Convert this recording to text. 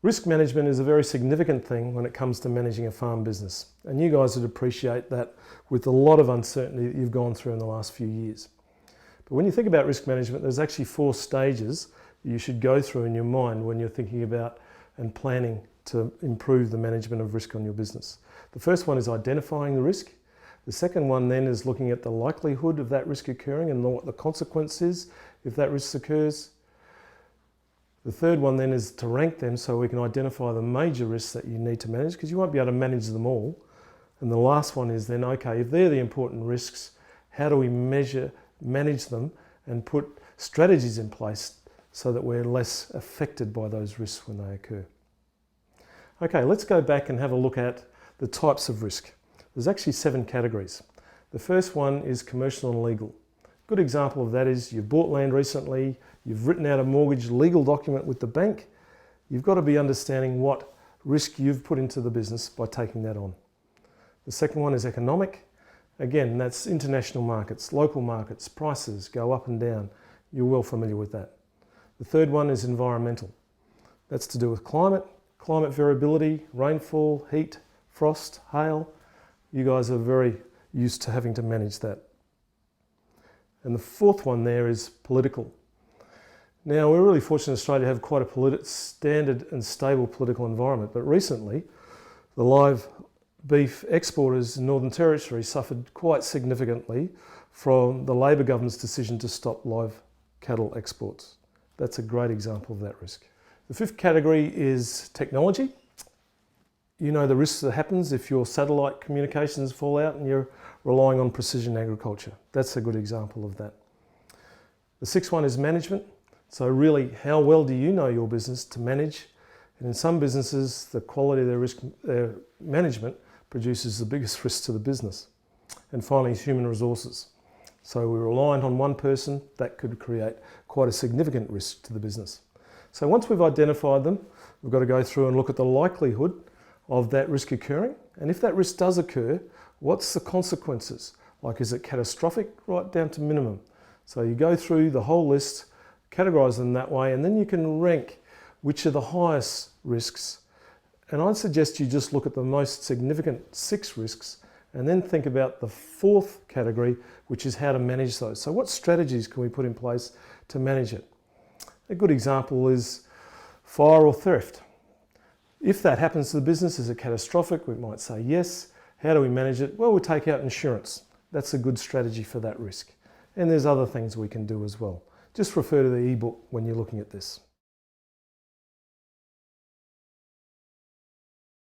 Risk management is a very significant thing when it comes to managing a farm business, and you guys would appreciate that with a lot of uncertainty that you've gone through in the last few years. But when you think about risk management, there's actually 4 stages you should go through in your mind when you're thinking about and planning to improve the management of risk on your business. The first one is identifying the risk. The second one then is looking at the likelihood of that risk occurring and what the consequence is if that risk occurs. The third one then is to rank them so we can identify the major risks that you need to manage, because you won't be able to manage them all. And the last one is then, okay, if they're the important risks, how do we manage them and put strategies in place so that we're less affected by those risks when they occur. Okay, let's go back and have a look at the types of risk. There's actually 7 categories. The first one is commercial and legal. Good example of that is you've bought land recently, you've written out a mortgage legal document with the bank. You've got to be understanding what risk you've put into the business by taking that on. The second one is economic. Again, that's international markets, local markets, prices go up and down. You're well familiar with that. The third one is environmental. That's to do with climate variability, rainfall, heat, frost, hail. You guys are very used to having to manage that. And the fourth one there is political. Now, we're really fortunate in Australia to have quite a standard and stable political environment, but recently the live beef exporters in Northern Territory suffered quite significantly from the Labor government's decision to stop live cattle exports. That's a great example of that risk. The fifth category is technology. You know the risks that happens if your satellite communications fall out and you're relying on precision agriculture. That's a good example of that. The sixth one is management. So really, how well do you know your business to manage? And in some businesses, the quality of their management produces the biggest risk to the business. And finally, human resources. So we're reliant on one person, that could create quite a significant risk to the business. So once we've identified them, we've got to go through and look at the likelihood of that risk occurring. And if that risk does occur, what's the consequences? Like, is it catastrophic right down to minimum? So you go through the whole list, categorize them that way, and then you can rank which are the highest risks. And I'd suggest you just look at the most significant 6 risks and then think about the 4th category, which is how to manage those. So what strategies can we put in place to manage it? A good example is fire or theft. If that happens to the business, is it catastrophic? We might say yes. How do we manage it? Well, we take out insurance. That's a good strategy for that risk. And there's other things we can do as well. Just refer to the eBook when you're looking at this.